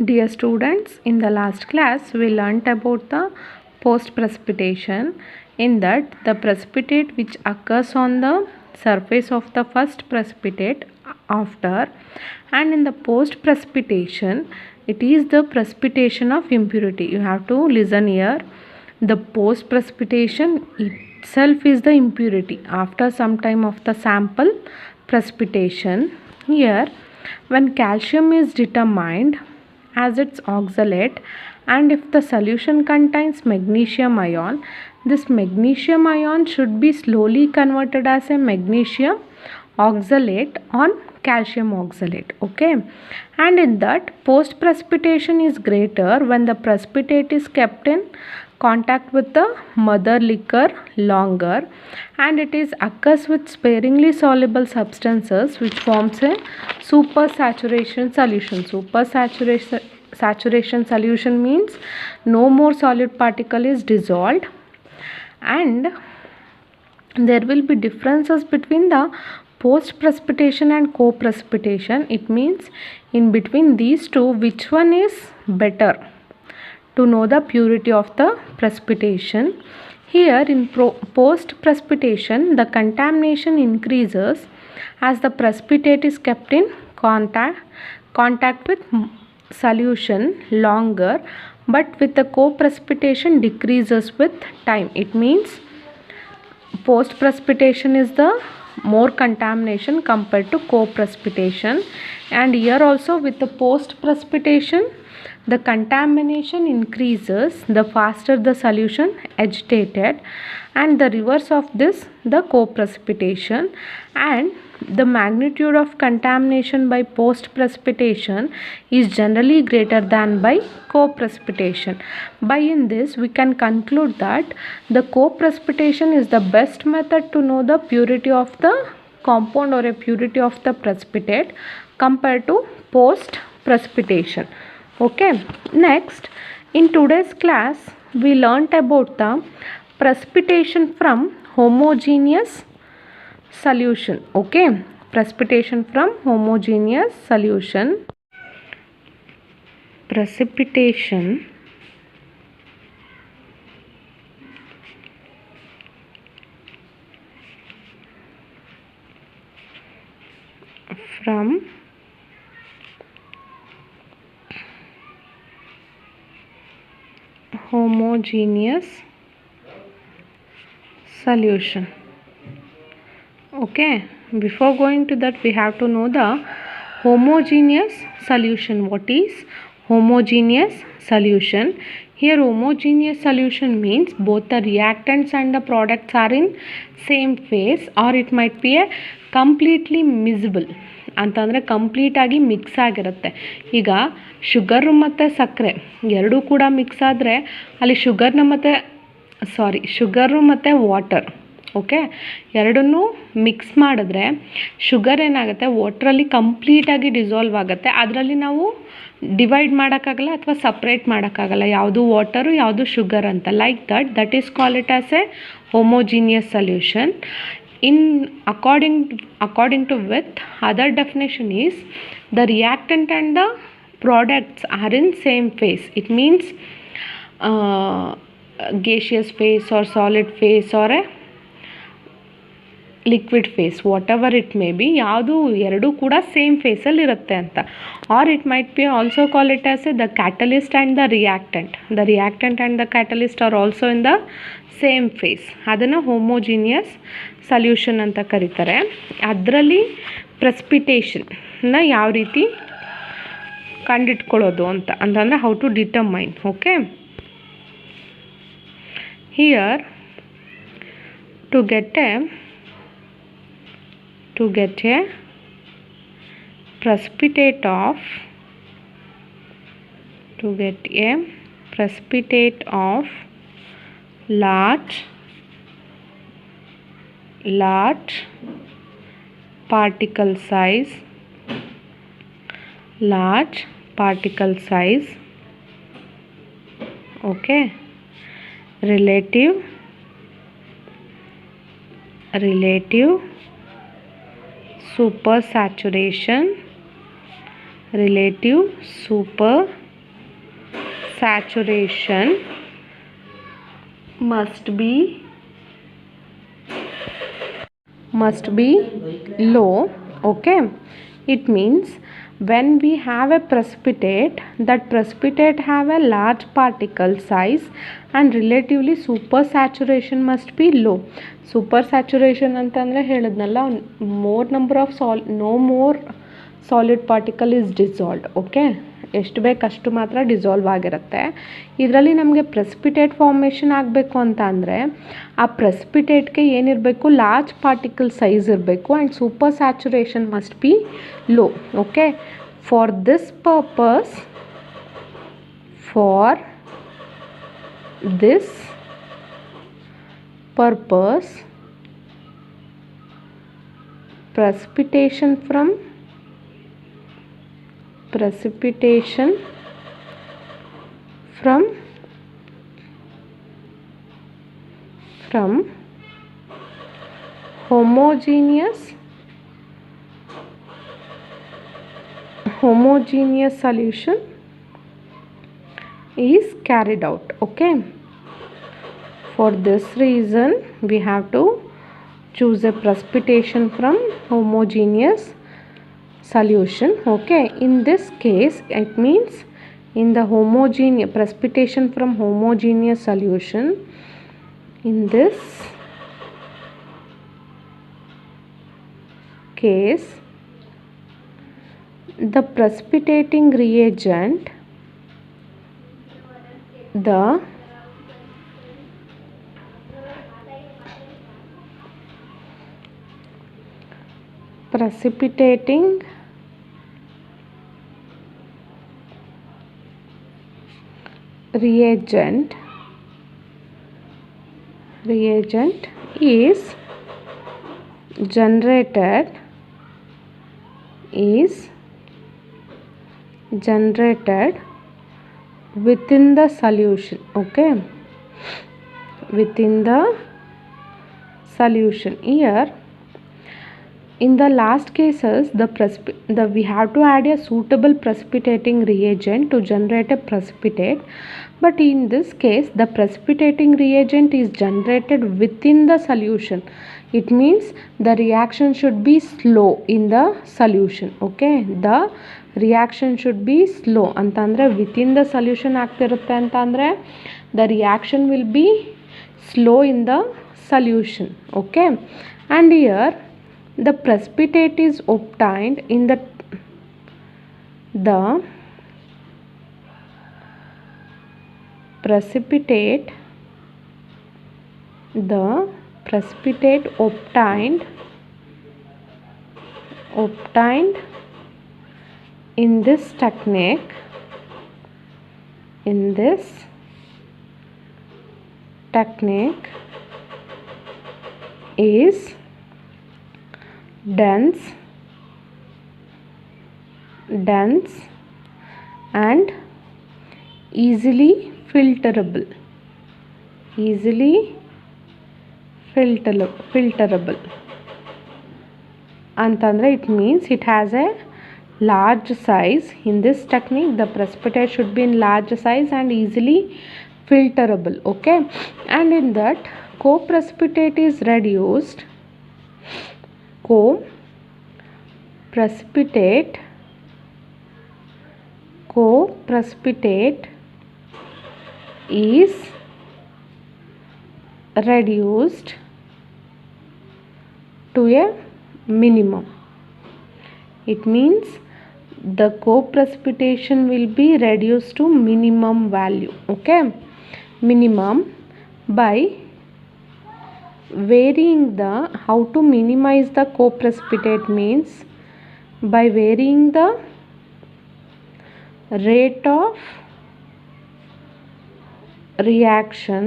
Dear students, in the last class we learnt about the post precipitation. In that, the precipitate which occurs on the surface of the first precipitate after, and in the post precipitation it is the precipitation of impurity. You have to listen here. The post precipitation itself is the impurity after some time of the sample precipitation. Here, when calcium is determined as its oxalate, and if the solution contains magnesium ion, this magnesium ion should be slowly converted as a magnesium oxalate on calcium oxalate. Okay, and in that, post precipitation is greater when the precipitate is kept in contact with the mother liquor longer, and it is occurs with sparingly soluble substances which forms a supersaturation solution. Saturation solution means no more solid particle is dissolved, and there will be differences between the post precipitation and co-precipitation. It means in between these two, which one is better to know the purity of the precipitation. Here in post precipitation, the contamination increases as the precipitate is kept in contact with solution longer, but with the co-precipitation decreases with time. It means post precipitation is the more contamination compared to co-precipitation, and here also with the post precipitation the contamination increases the faster the solution agitated, and the reverse of this the co-precipitation, and the magnitude of contamination by post precipitation is generally greater than by co-precipitation. By in this we can conclude that the co-precipitation is the best method to know the purity of the compound or a purity of the precipitate compared to post precipitation. Okay, next in today's class we learnt about the precipitation from homogeneous solution. Okay, precipitation from homogeneous solution. Precipitation from homogeneous solution. Okay, before going to that we have to know the homogeneous solution. What is homogeneous solution? Here homogeneous solution means both the reactants and the products are in same phase, or it might be a completely miscible ಅಂತಂದರೆ ಕಂಪ್ಲೀಟಾಗಿ mix ಆಗಿರುತ್ತೆ. ಈಗ sugar ಮತ್ತು ಸಕ್ಕರೆ ಎರಡೂ ಕೂಡ mix ಆದರೆ ಅಲ್ಲಿ ಶುಗರು ಮತ್ತು ವಾಟರ್, ಓಕೆ, ಎರಡನ್ನೂ ಮಿಕ್ಸ್ ಮಾಡಿದ್ರೆ ಶುಗರ್ ಏನಾಗುತ್ತೆ ವಾಟ್ರಲ್ಲಿ ಕಂಪ್ಲೀಟಾಗಿ ಡಿಸಾಲ್ವ್ ಆಗುತ್ತೆ. ಅದರಲ್ಲಿ ನಾವು ಡಿವೈಡ್ ಮಾಡೋಕ್ಕಾಗಲ್ಲ ಅಥವಾ ಸಪ್ರೇಟ್ ಮಾಡೋಕ್ಕಾಗಲ್ಲ ಯಾವುದು ವಾಟರು ಯಾವುದು ಶುಗರ್ ಅಂತ. Like that is call it as A homogeneous solution. According to with other definition is the reactant and the products are in same phase. It means gaseous phase or solid phase or a liquid phase, whatever it may be, ಯಾವುದು ಎರಡೂ ಕೂಡ same ಫೇಸಲ್ಲಿ ಇರುತ್ತೆ ಅಂತ. Or it might be also call it as a the catalyst and the reactant. The reactant and the catalyst are also in the same phase. ಅದನ್ನು homogeneous solution ಅಂತ ಕರೀತಾರೆ. ಅದರಲ್ಲಿ ಪ್ರೆಸಿಪಿಟೇಷನ್ನ ಯಾವ ರೀತಿ ಕಂಡಿಟ್ಕೊಳ್ಳೋದು ಅಂತಂದರೆ how to determine. Okay, here to get a precipitate of large particle size, okay, relative supersaturation, relative saturation must be low. Okay, it means when we have a precipitate, that precipitate have a large particle size and relatively supersaturation must be low. Supersaturation ಅಂತಂದರೆ ಹೇಳಿದ್ನಲ್ಲ, more number of no more solid particle is dissolved. Okay, ಎಷ್ಟು ಬೇಕಷ್ಟು ಮಾತ್ರ dissolve ಆಗಿರುತ್ತೆ. ಇದರಲ್ಲಿ ನಮಗೆ precipitate formation ಆಗಬೇಕು ಅಂತ ಅಂದರೆ ಆ ಪ್ರೆಸಿಪಿಟೇಟ್ಗೆ ಏನಿರಬೇಕು, ಲಾರ್ಜ್ ಪಾರ್ಟಿಕಲ್ ಸೈಜ್ ಇರಬೇಕು and super saturation must be low. Okay, for this purpose precipitation from homogeneous solution is carried out. Okay, for this reason we have to choose a precipitation from homogeneous solution. Okay, in this case it means in the precipitation from homogeneous solution, in this case the precipitating reagent, the precipitating reagent is generated within the solution. Okay, within the solution. Here in the last cases we have to add a suitable precipitating reagent to generate a precipitate, but in this case the precipitating reagent is generated within the solution. It means the reaction should be slow in the solution. Okay, the reaction should be slow ಅಂತಂದರೆ within the solution ಆಗ್ತಿರುತ್ತೆ ಅಂತಂದರೆ the reaction will be slow in the solution. Okay, and here the precipitate is obtained in the precipitate obtained in this technique is dense and easily filterable ಅಂತಂದರೆ it means it has a large size. In this technique the precipitate should be in large size and easily filterable. Okay, and in that co-precipitate is reduced. Co-precipitate is reduced to a minimum. It means the co-precipitation will be reduced to minimum value. Okay, minimum by varying the, how to minimize the co-precipitate means by varying the rate of reaction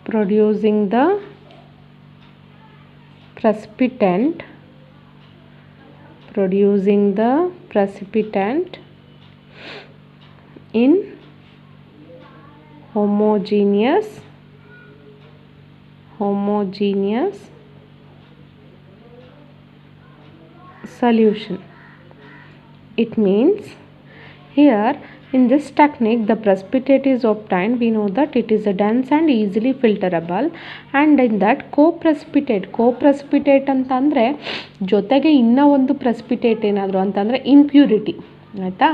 producing the precipitant in homogeneous solution. It means here in this technique the precipitate is obtained. We know that it is a dense and easily filterable, and in that co-precipitate ಅಂತಂದರೆ ಜೊತೆಗೆ ಇನ್ನೂ ಒಂದು precipitate ಏನಾದರೂ ಅಂತಂದರೆ impurity ಆಯಿತಾ.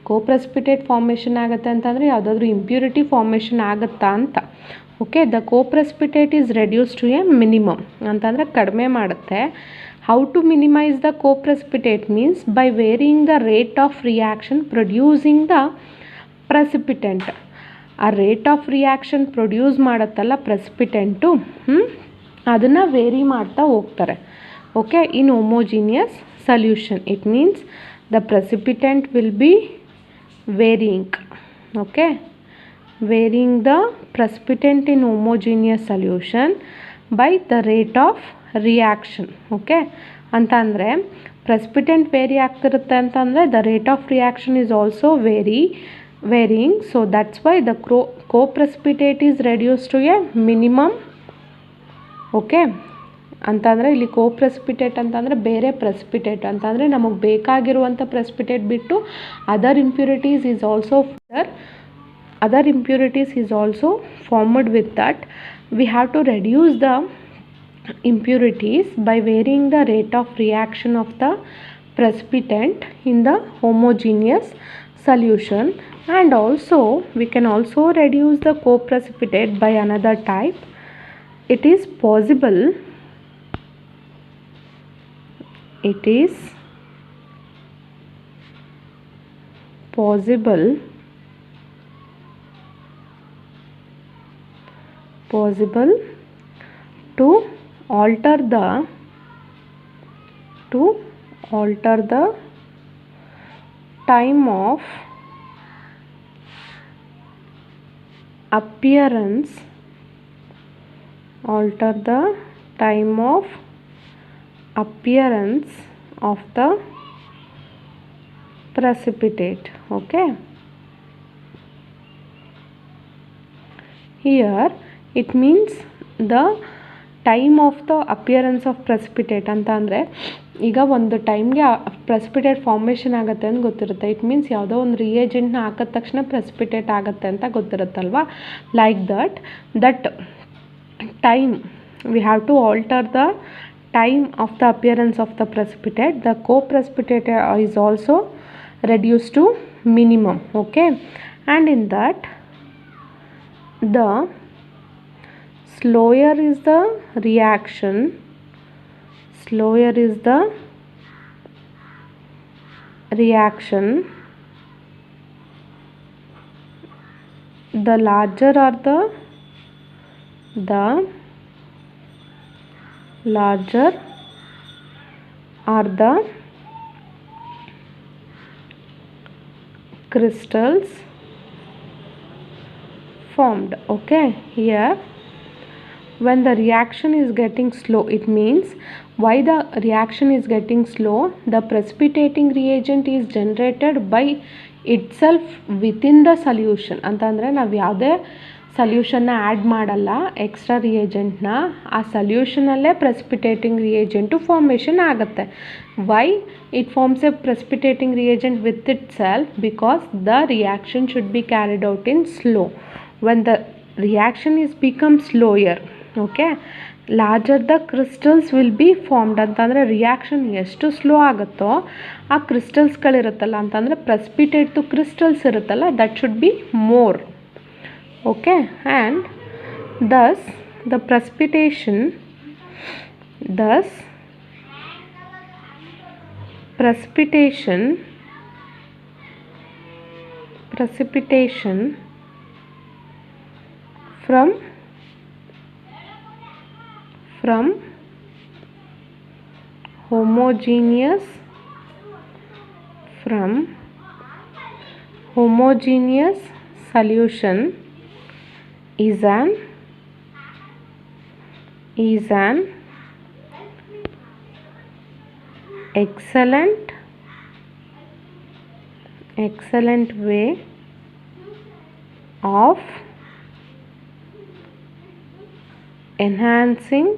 co-precipitate formation ಆಗುತ್ತೆ ಅಂತಂದರೆ ಯಾವುದಾದ್ರೂ impurity ಫಾರ್ಮೇಷನ್ ಆಗುತ್ತಾ ಅಂತ. Okay, the co-precipitate is reduced to a minimum ಅಂತಂದರೆ ಕಡಿಮೆ ಮಾಡುತ್ತೆ. How to minimize the co-precipitate means by varying the rate of reaction producing the precipitant. ಆ ರೇಟ್ ಆಫ್ ರಿಯಾಕ್ಷನ್ ಪ್ರೊಡ್ಯೂಸ್ ಮಾಡುತ್ತಲ್ಲ ಪ್ರೆಸಿಪಿಟೆಂಟು, ಅದನ್ನು ವೇರಿ ಮಾಡ್ತಾ ಹೋಗ್ತಾರೆ. Okay, in homogeneous solution it means the precipitant will be varying. Okay, varying the precipitant in homogeneous solution by the rate of reaction. Okay, ಅಂತಂದರೆ precipitant vary ಆಗ್ತಿರುತ್ತೆ ಅಂತಂದರೆ the rate of reaction is also varying, so that's why the co-precipitate is reduced to a minimum. Okay, ಅಂತಂದರೆ ಇಲ್ಲಿ co-precipitate ಅಂತಂದರೆ ಬೇರೆ precipitate ಅಂತಂದರೆ ನಮಗೆ ಬೇಕಾಗಿರುವಂಥ precipitate ಬಿಟ್ಟು other impurities is also formed with that. We have to reduce the impurities by varying the rate of reaction of the precipitant in the homogeneous solution, and also we can also reduce the co-precipitate by another type. It is possible to alter the time of appearance of the precipitate. Okay, here it means the time of the appearance of precipitate ಅಂತ ಅಂದರೆ ಈಗ ಒಂದು ಟೈಮ್ಗೆ precipitate formation ಆಗುತ್ತೆ ಅಂತ ಗೊತ್ತಿರುತ್ತೆ. It means ಯಾವುದೋ ಒಂದು ರಿಯೇಜೆಂಟ್ನ ಹಾಕಿದ ತಕ್ಷಣ ಪ್ರೆಸಿಪಿಟೇಟ್ ಆಗುತ್ತೆ ಅಂತ ಗೊತ್ತಿರುತ್ತಲ್ವ. Like that time we have to alter the time of the appearance of the precipitate. The co-precipitate is also reduced to minimum. Okay, and in that the slower is the reaction, the larger are the crystals formed. Okay, here when the reaction is getting slow, it means why the reaction is getting slow, the precipitating reagent is generated by itself within the solution. ಅಂತಂದರೆ ನಾವು ಯಾವುದೇ ಸಲ್ಯೂಷನ್ನ add ಮಾಡಲ್ಲ, extra ರಿಯೇಜೆಂಟ್ನ, ಆ ಸಲ್ಯೂಷನಲ್ಲೇ precipitating reagent formation ಆಗುತ್ತೆ. Why it forms a precipitating reagent with itself? Because the reaction should be carried out in slow. When the reaction is become slower, okay, larger the crystals will be formed. ಅಂತಂದರೆ reaction ಎಷ್ಟು slow ಆಗುತ್ತೋ ಆ ಕ್ರಿಸ್ಟಲ್ಸ್ಗಳಿರುತ್ತಲ್ಲ, ಅಂತಂದರೆ ಪ್ರೆಸಿಪಿಟೇಟ್ದು crystals ಇರುತ್ತಲ್ಲ, that should be more. Okay, and Dus the precipitation from homogeneous solution is an excellent way of enhancing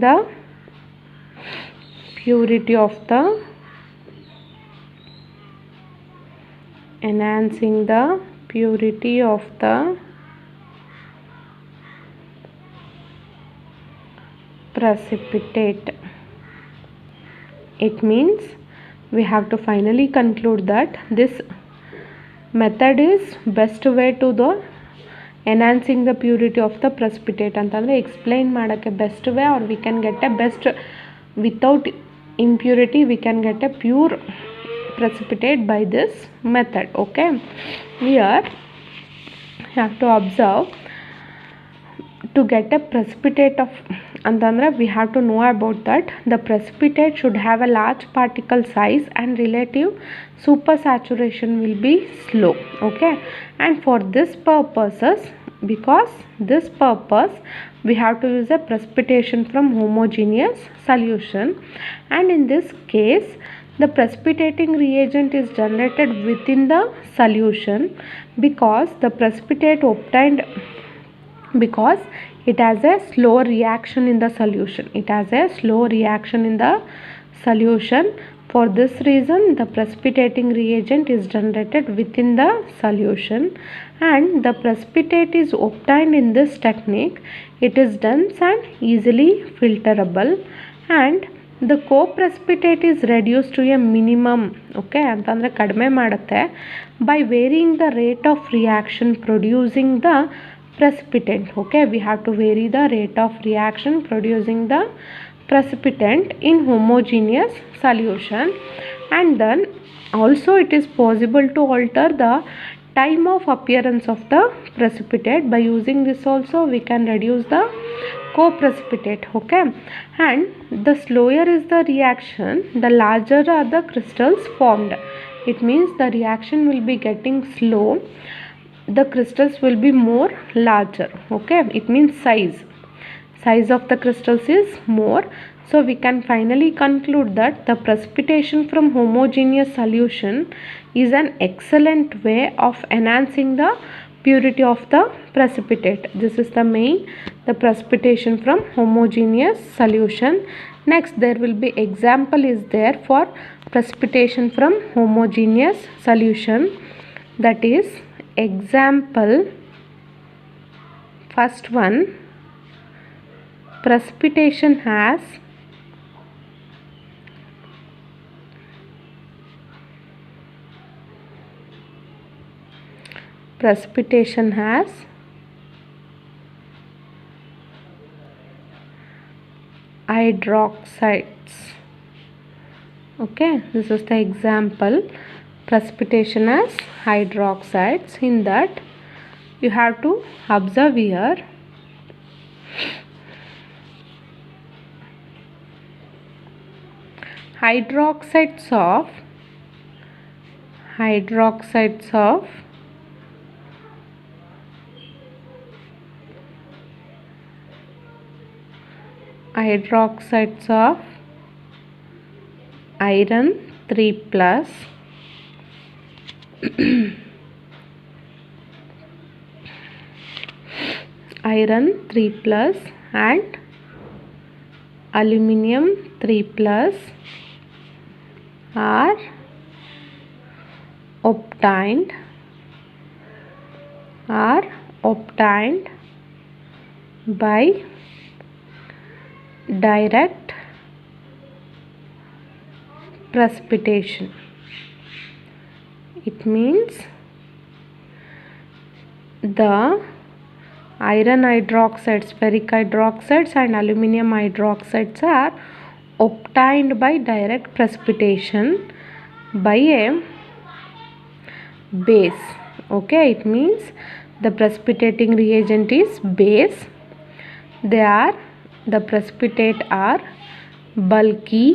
the purity of the enhancing the purity of the precipitate. It means we have to finally conclude that this method is best way to the enhancing the purity of the precipitate ಅಂತಂದರೆ explain ಮಾಡೋಕ್ಕೆ best way, or we can get a best without impurity we can get a pure precipitate by this method. Okay, here you have to observe to get a precipitate of ಅಂತಂದರೆ we have to know about that the precipitate should have a large particle size and relative supersaturation will be slow. Okay, and for this purposes, because this purpose we have to use a precipitation from homogeneous solution, and in this case the precipitating reagent is generated within the solution because the precipitate obtained, because it has a slow reaction in the solution. It has a slow reaction in the solution. For this reason the precipitating reagent is generated within the solution, and the precipitate is obtained in this technique. It is dense and easily filterable, and the co-precipitate is reduced to a minimum. Okay, ಅಂತಂದರೆ ಕಡಿಮೆ ಮಾಡುತ್ತೆ by varying the rate of reaction producing the precipitant. Okay, we have to vary the rate of reaction producing the precipitant in homogeneous solution, and then also it is possible to alter the time of appearance of the precipitate. By using this also we can reduce the co-precipitate. Okay, and the slower is the reaction, the larger are the crystals formed. It means the reaction will be getting slow, the crystals will be more larger. Okay, it means size of the crystals is more. So we can finally conclude that the precipitation from homogeneous solution is an excellent way of enhancing the purity of the precipitate. This is the main, the precipitation from homogeneous solution. Next there will be example is there for precipitation from homogeneous solution. That is example, first one, precipitation has hydroxides. Okay, this is the example, precipitation as hydroxides. In that you have to observe here hydroxides of iron 3 plus iron 3 plus and aluminium 3 plus are obtained by direct precipitation. It means the iron hydroxides, ferric hydroxides and aluminium hydroxides are obtained by direct precipitation by a base. Okay, it means the precipitating reagent is base. The precipitate are bulky,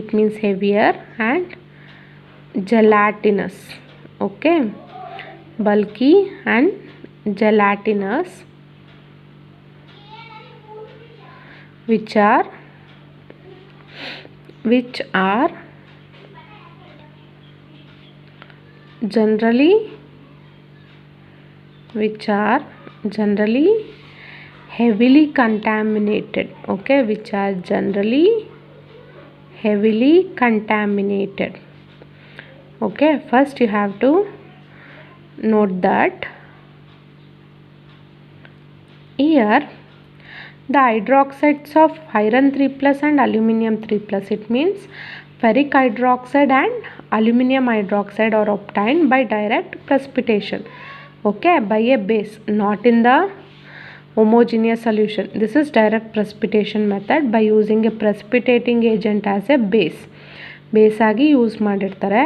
it means heavier, and gelatinous. Okay, bulky and gelatinous, which are generally heavily contaminated, okay, which are generally heavily contaminated. Okay, first you have to note that here the hydroxides of iron 3 plus and aluminium 3 plus, it means ferric hydroxide and aluminium hydroxide are obtained by direct precipitation, okay, by a base, not in the homogeneous solution. This is direct precipitation method by using a precipitating agent as a base ಆಗಿ use ಮಾಡಿರ್ತಾರೆ.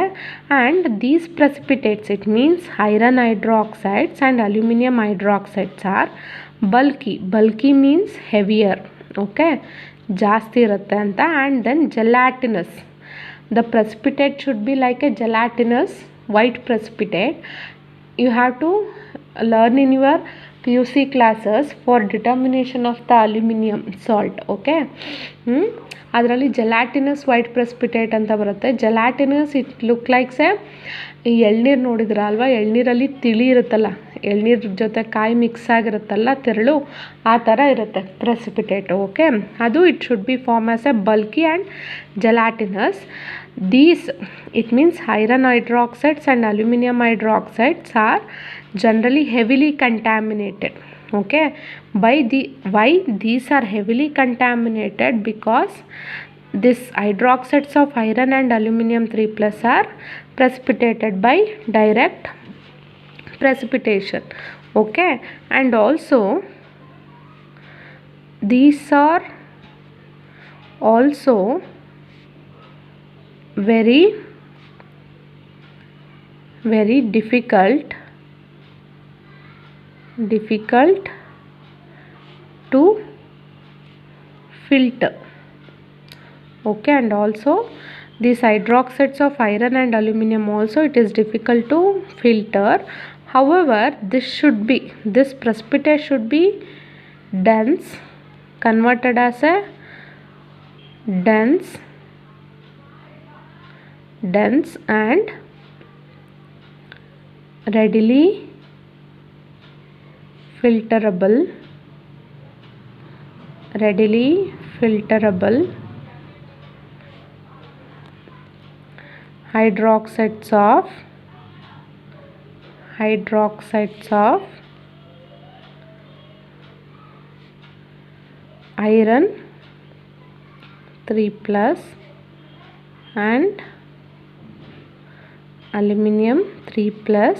And these precipitates, it means iron hydroxides and aluminium hydroxides are bulky means heavier, okay, ಜಾಸ್ತಿ ಇರುತ್ತೆ ಅಂತ. And then gelatinous, the precipitate should be like a gelatinous white precipitate. You have to learn in your PUC classes for determination of the aluminum salt, okay. ಅದರಲ್ಲಿ gelatinous white precipitate ಅಂತ ಬರುತ್ತೆ. Gelatinous it look likes A, ಈ ಎಳ್ನೀರು ನೋಡಿದ್ರ ಅಲ್ವಾ, ಎಳ್ನೀರಲ್ಲಿ ತಿಳಿ ಇರುತ್ತಲ್ಲ, ಎಳ್ನೀರು ಜೊತೆ ಕಾಯಿ ಮಿಕ್ಸ್ ಆಗಿರುತ್ತಲ್ಲ ತೆರಳು, ಆ ಥರ ಇರುತ್ತೆ ಪ್ರೆಸಿಪಿಟೇಟ್, ಓಕೆ. ಅದು it should be form as a bulky and gelatinous. These, it means iron hydroxides and aluminum hydroxides are generally heavily contaminated, okay. Why these are heavily contaminated? Because this hydroxides of iron and aluminium 3 plus are precipitated by direct precipitation, okay. And also these are also very difficult to filter, okay. And also these hydroxides of iron and aluminium also it is difficult to filter. However, this precipitate should be dense, converted as a dense and readily filterable hydroxides of iron 3 plus and aluminium 3 plus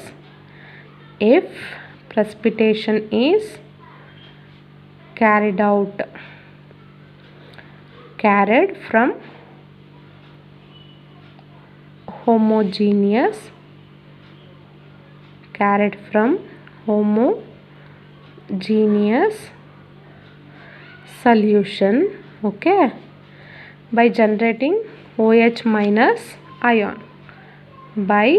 if precipitation is carried from homogeneous solution, okay, by generating OH minus ion. By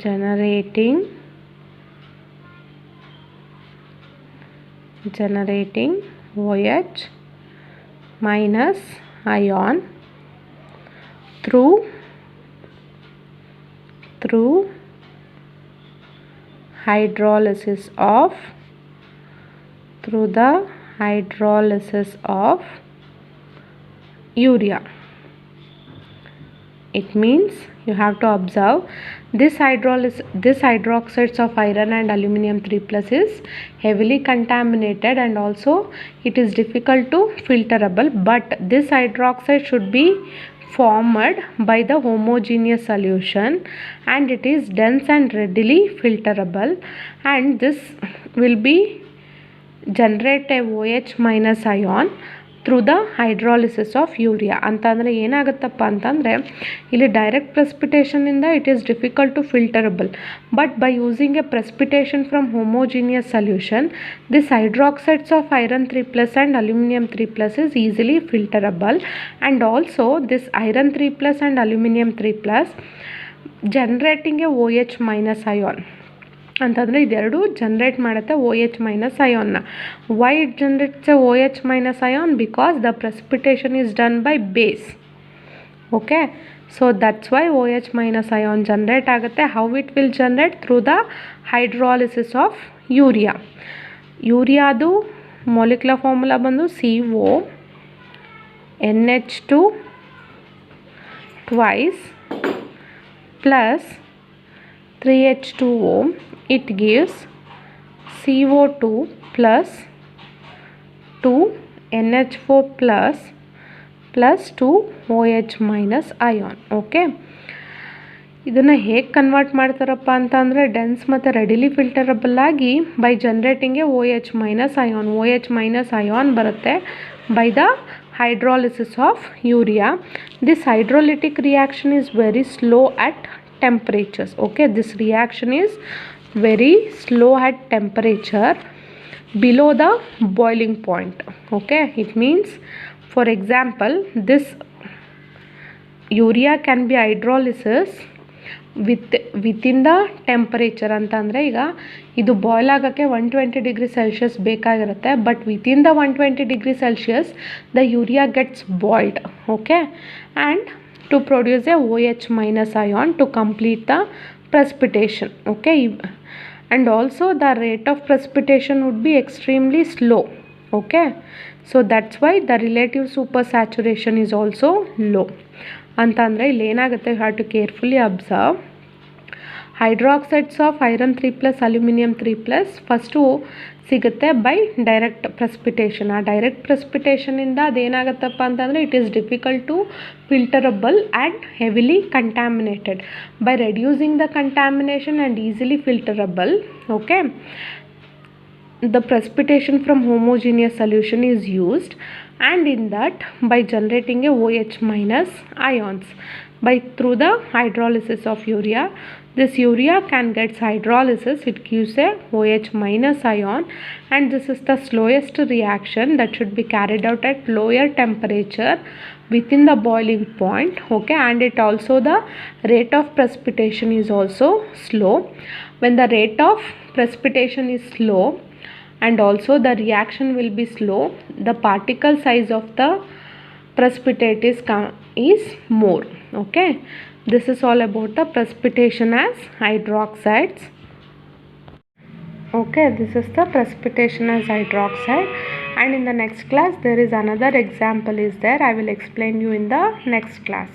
generating OH minus ion through hydrolysis of urea. It means you have to observe this hydroxides of iron and aluminium 3 plus is heavily contaminated and also it is difficult to filterable, but this hydroxide should be formed by the homogeneous solution and it is dense and readily filterable, and this will be generate a OH minus ion through the hydrolysis of urea. ಅಂತಂದರೆ ಏನಾಗುತ್ತಪ್ಪ ಅಂತಂದರೆ ಇಲ್ಲಿ direct ಪ್ರೆಸಿಪಿಟೇಷನಿಂದ it is difficult to filterable, but by using a precipitation from homogeneous solution this hydroxides of iron 3 plus and aluminium 3 plus is easily filterable, and also this iron 3 plus and aluminium 3 plus generating a OH minus ion ಅಂತಂದರೆ ಇದೆರಡು generate ಮಾಡುತ್ತೆ OH minus ion. Why it generates a OH minus ion? Because the precipitation is done by base, okay. So that's why OH minus ion generate ಆಗುತ್ತೆ. How it will generate? Through the hydrolysis of urea. ಯೂರಿಯಾದು molecular formula ಬಂದು CO NH2 twice plus 3H2O. It gives CO2 plus 2 NH4 plus 2 OH minus ion. Okay, ಇದನ್ನು ಹೇಗೆ convert ಮಾಡ್ತಾರಪ್ಪ ಅಂತಂದರೆ dense ಮತ್ತು readily filterable ಆಗಿ by ಜನ್ರೇಟಿಂಗ್ಗೆ OH minus ion. OH minus ion ಬರುತ್ತೆ by the hydrolysis of urea. This hydrolytic reaction is very slow at temperatures. Okay, this reaction is very slow at temperature below the boiling point. Okay, it means, for example, this urea can be hydrolysis within the temperature ಅಂತಂದರೆ ಈಗ ಇದು boil ಆಗೋಕ್ಕೆ 120 degree Celsius ಬೇಕಾಗಿರುತ್ತೆ. But within the 120 degree Celsius the urea gets boiled. Okay, and to produce a OH minus ion to complete the precipitation. Okay, and also the rate of precipitation would be extremely slow. Okay, so that's why the relative supersaturation is also low. ಅಂತಂದರೆ ಇಲ್ಲಿ ಏನಾಗುತ್ತೆ, you have to carefully observe. Hydroxides of iron 3+ aluminium 3+ first ಸಿಗುತ್ತೆ by direct precipitation. ಆ direct ಪ್ರೆಸಿಪಿಟೇಷನಿಂದ ಅದೇನಾಗುತ್ತಪ್ಪ ಅಂತಂದರೆ it is difficult to filterable and heavily contaminated. By reducing the contamination and easily filterable, okay, the precipitation from homogeneous solution is used, and in that by generating a OH minus ions by through the hydrolysis of urea. This urea can get hydrolysis, it gives a OH minus ion, and this is the slowest reaction that should be carried out at lower temperature within the boiling point. Okay, and it also the rate of precipitation is also slow. When the rate of precipitation is slow and also the reaction will be slow, the particle size of the precipitate is more. Okay, this is all about the precipitation as hydroxides. Okay, this is the precipitation as hydroxide, and in the next class there is another example is there. I will explain you in the next class.